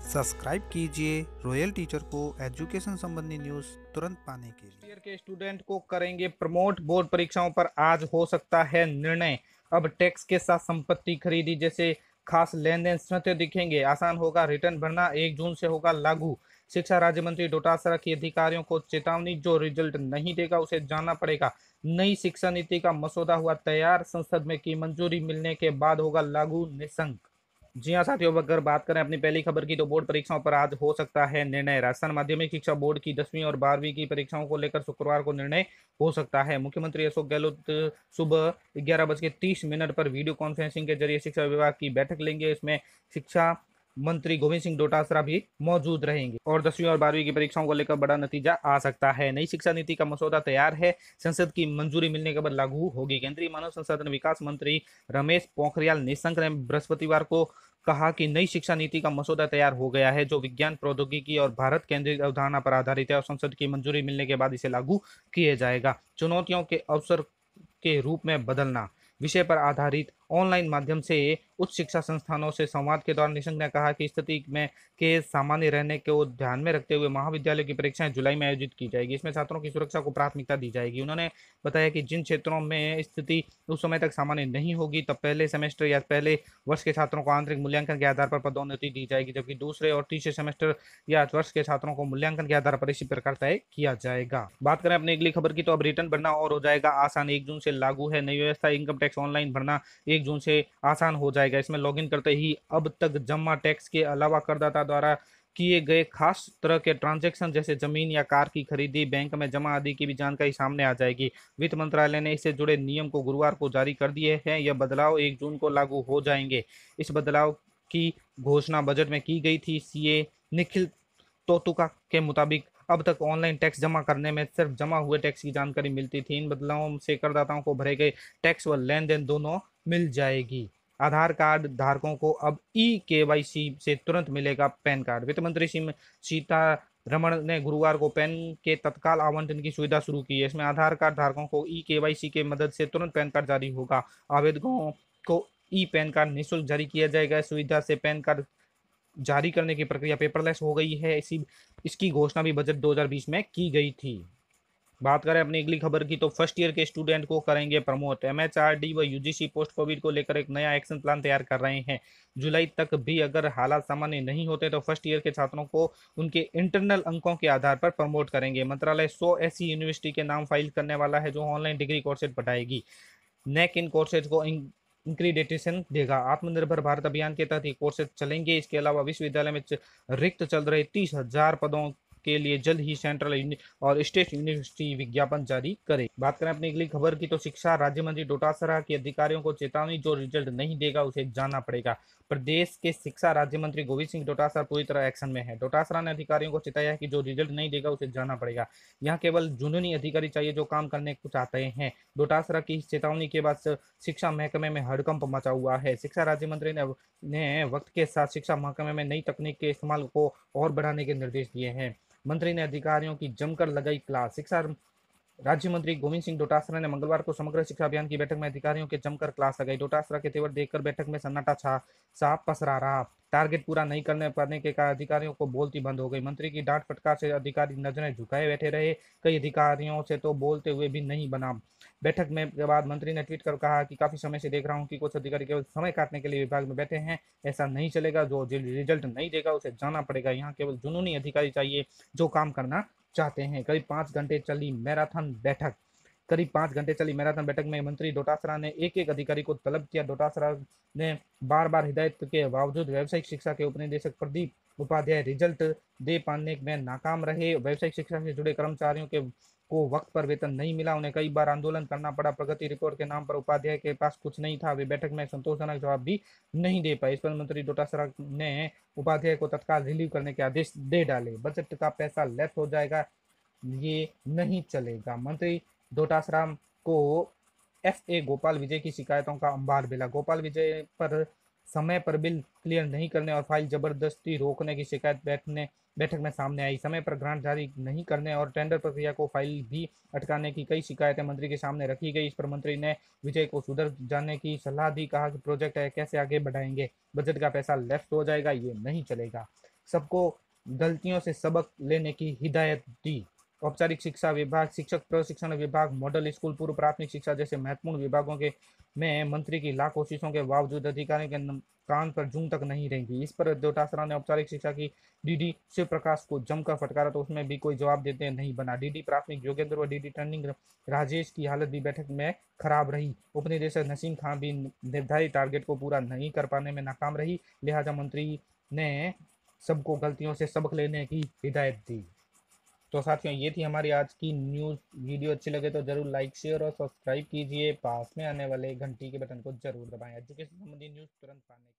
Subscribe कीजिए royal teacher को education संबंधी न्यूज़ तुरंत पाने के लिए। ईयर के स्टूडेंट को करेंगे प्रमोट। बोर्ड परीक्षाओं पर आज हो सकता है निर्णय। अब टैक्स के साथ संपत्ति खरीदी जैसे खास लेन देन स्वतः दिखेंगे। आसान होगा रिटर्न भरना, 1 जून से होगा लागू। शिक्षा राज्य मंत्री डोटासरा की अधिकारियों को चेतावनी, जो रिजल्ट नहीं देगा उसे जाना पड़ेगा। नई शिक्षा नीति का मसौदा हुआ तैयार, संसद में की मंजूरी मिलने के बाद होगा लागू। निशंक। जी हाँ साथियों, अगर बात करें अपनी पहली खबर की, तो बोर्ड परीक्षाओं पर आज हो सकता है निर्णय। राजस्थान माध्यमिक शिक्षा बोर्ड की 10वीं और 12वीं की परीक्षाओं को लेकर शुक्रवार को निर्णय हो सकता है। मुख्यमंत्री अशोक गहलोत सुबह 11:30 पर वीडियो कॉन्फ्रेंसिंग के जरिए शिक्षा विभाग की बैठक लेंगे। इसमें शिक्षा मंत्री गोविंद सिंह डोटासरा भी मौजूद रहेंगे और 10वीं और 12वीं की परीक्षाओं को लेकर बड़ा नतीजा आ सकता है। नई शिक्षा नीति का मसौदा तैयार है, संसद की मंजूरी मिलने के बाद लागू होगी। केंद्रीय मानव संसाधन विकास मंत्री रमेश पोखरियाल निशंक ने बृहस्पतिवार को कहा कि नई शिक्षा नीति का मसौदा तैयार हो गया है, जो विज्ञान, प्रौद्योगिकी और भारत केंद्रित अवधारणा पर आधारित है और संसद की मंजूरी मिलने के बाद इसे लागू किया जाएगा। चुनौतियों के अवसर के रूप में बदलना विषय पर आधारित ऑनलाइन माध्यम से उच्च शिक्षा संस्थानों से संवाद के दौरान निशंक ने कहा कि स्थिति में के सामान्य रहने को ध्यान में रखते हुए महाविद्यालय की परीक्षाएं जुलाई में आयोजित की जाएगी। इसमें छात्रों की सुरक्षा को प्राथमिकता दी जाएगी। उन्होंने बताया कि जिन क्षेत्रों में स्थिति उस समय तक सामान्य नहीं होगी, तब पहले सेमेस्टर या पहले वर्ष के छात्रों को आंतरिक मूल्यांकन के आधार पर पदोन्नति दी जाएगी, जबकि दूसरे और तीसरे सेमेस्टर या वर्ष के छात्रों को मूल्यांकन के आधार पर इसी प्रकार तय किया जाएगा। बात करें अपनी अगली खबर की, तो अब रिटर्न भरना और हो जाएगा आसान। 1 जून से लागू है नई व्यवस्था। इनकम टैक्स ऑनलाइन भरना 1 जून से आसान हो जाएगा। इसमें लॉगिन करते ही अब तक जमा टैक्स के अलावा करदाता द्वारा किए गए खास तरह के ट्रांजैक्शन जैसे जमीन या कार की खरीदी, बैंक में जमा आदि की भी जानकारी सामने आ जाएगी। वित्त मंत्रालय ने इससे जुड़े नियम को गुरुवार को जारी कर दिए हैं। यह बदलाव 1 जून को लागू हो जाएंगे। इस बदलाव की घोषणा बजट में की गई थी। सीए निखिल तोतुका के मुताबिक अब तक ऑनलाइन टैक्स जमा करने में सिर्फ जमा हुए टैक्स की जानकारी मिलती थी। इन बदलावों से करदाताओं को भरे गए टैक्स व लेन देन दोनों मिल जाएगी। आधार कार्ड धारकों को अब केवाईसी से तुरंत मिलेगा पैन कार्ड। वित्त मंत्री सीतारमण ने गुरुवार को पैन के तत्काल आवंटन की सुविधा शुरू की है। इसमें आधार कार्ड धारकों को केवाईसी के मदद से तुरंत पैन कार्ड जारी होगा। आवेदकों को पैन कार्ड निःशुल्क जारी किया जाएगा। इस सुविधा से पैन कार्ड जारी करने की प्रक्रिया पेपरलेस हो गई है। इसकी घोषणा भी बजट 2020 में की गई थी। बात करें अपनी अगली खबर की, तो फर्स्ट ईयर के स्टूडेंट को करेंगे प्रमोट। एमएचआरडी व यूजीसी पोस्ट कोविड को लेकर एक नया एक्शन प्लान तैयार कर रहे हैं। जुलाई तक भी अगर हालात सामान्य नहीं होते तो फर्स्ट ईयर के छात्रों को उनके इंटरनल अंकों के आधार पर प्रमोट करेंगे। मंत्रालय 100 ऐसी यूनिवर्सिटी के नाम फाइल करने वाला है जो ऑनलाइन डिग्री कोर्सेज बढ़ाएगी। नेक इन कोर्सेज को इंक्रीडेटेशन देगा। आत्मनिर्भर भारत अभियान के तहत ये कोर्सेज चलेंगे। इसके अलावा विश्वविद्यालय में रिक्त चल रहे 30,000 पदों के लिए जल्द ही सेंट्रल और स्टेट यूनिवर्सिटी विज्ञापन जारी करे। बात करें अपनी अगली खबर की, तो शिक्षा राज्य मंत्री डोटासरा के अधिकारियों को चेतावनी, जो रिजल्ट नहीं देगा उसे जाना पड़ेगा। प्रदेश के शिक्षा राज्य मंत्री गोविंद सिंह डोटासरा पूरी तरह एक्शन में है। डोटासरा ने अधिकारियों को चेताया है कि जो रिजल्ट नहीं देगा उसे जाना पड़ेगा। यहाँ केवल जुनूनी अधिकारी चाहिए जो काम करने को चाहते हैं। डोटासरा की इस चेतावनी के बाद शिक्षा महकमे में हड़कंप मचा हुआ है। शिक्षा राज्य मंत्री ने वक्त के साथ शिक्षा महकमे में नई तकनीक के इस्तेमाल को और बढ़ाने के निर्देश दिए हैं। मंत्री ने अधिकारियों की जमकर लगाई क्लास। शिक्षा राज्य मंत्री गोविंद सिंह डोटासरा ने मंगलवार को समग्र शिक्षा अभियान की बैठक में अधिकारियों के जमकर क्लास लगाई। डोटासरा के तेवर देखकर बैठक में सन्नाटा साफ पसरा रहा। टारगेट पूरा नहीं करने पाने के कारण अधिकारियों को बोलती बंद हो गई। मंत्री की डांट फटकार से अधिकारी नजरें झुकाए बैठे रहे। कई अधिकारियों से तो बोलते हुए भी नहीं बना। बैठक में के बाद मंत्री ने ट्वीट कर कहा कि काफी समय से देख रहा हूं कि कुछ अधिकारी केवल समय काटने के लिए विभाग में बैठे हैं। ऐसा नहीं चलेगा। जो रिजल्ट नहीं देगा उसे जाना पड़ेगा। यहाँ केवल जुनूनी अधिकारी चाहिए जो काम करना चाहते हैं। करीब 5 घंटे चली मैराथन बैठक में मंत्री डोटासरा ने एक एक अधिकारी को तलब किया। डोटासरा ने बार बार हिदायत के बावजूद व्यावसायिक शिक्षा के उपनिदेशक प्रदीप उपाध्याय रिजल्ट दे पाने में नाकाम रहे। व्यावसायिक शिक्षा से जुड़े कर्मचारियों को वक्त पर वेतन नहीं मिला। उन्हें कई बार आंदोलन करना पड़ा। प्रगति रिपोर्ट के नाम पर उपाध्याय के पास कुछ नहीं था। वे बैठक में संतोषजनक जवाब भी नहीं दे पाए। इस पर मंत्री डोटासरा ने उपाध्याय को तत्काल रिलीव करने के आदेश दे डाले। बजट का पैसा लेस हो जाएगा, ये नहीं चलेगा। मंत्री डोटासरा को एफए गोपाल विजय की शिकायतों का अंबार मिला। गोपाल विजय पर समय पर बिल क्लियर नहीं करने और फाइल जबरदस्ती रोकने की शिकायत बैठक में सामने आई। समय पर ग्रांट जारी नहीं करने और टेंडर प्रक्रिया को फाइल भी अटकाने की कई शिकायतें मंत्री के सामने रखी गई। इस पर मंत्री ने विजय को सुधर जाने की सलाह दी। कहा कि प्रोजेक्ट कैसे आगे बढ़ाएंगे, बजट का पैसा लेफ्ट हो जाएगा, ये नहीं चलेगा। सबको गलतियों से सबक लेने की हिदायत दी। औपचारिक शिक्षा विभाग, शिक्षक प्रशिक्षण विभाग, मॉडल स्कूल, पूर्व प्राथमिक शिक्षा जैसे महत्वपूर्ण विभागों के में मंत्री की लाख कोशिशों के बावजूद अधिकारियों के कान पर जूं तक नहीं रहेंगी। इस पर डोटासरा ने औपचारिक शिक्षा की डीडी शिव प्रकाश को जमकर फटकारा तो उसमें भी कोई जवाब देते नहीं बना। डीडी प्राथमिक योगेंद्र व डीडी टर्निंग राजेश की हालत भी बैठक में खराब रही। उपनिदेशक नसीम खां भी निर्धारित टारगेट को पूरा नहीं कर पाने में नाकाम रही। लिहाजा मंत्री ने सबको गलतियों से सबक लेने की हिदायत दी। तो साथियों, ये थी हमारी आज की न्यूज़। वीडियो अच्छी लगे तो जरूर लाइक, शेयर और सब्सक्राइब कीजिए। पास में आने वाले घंटी के बटन को जरूर दबाएं एजुकेशन संबंधी न्यूज़ तुरंत पाने के लिए।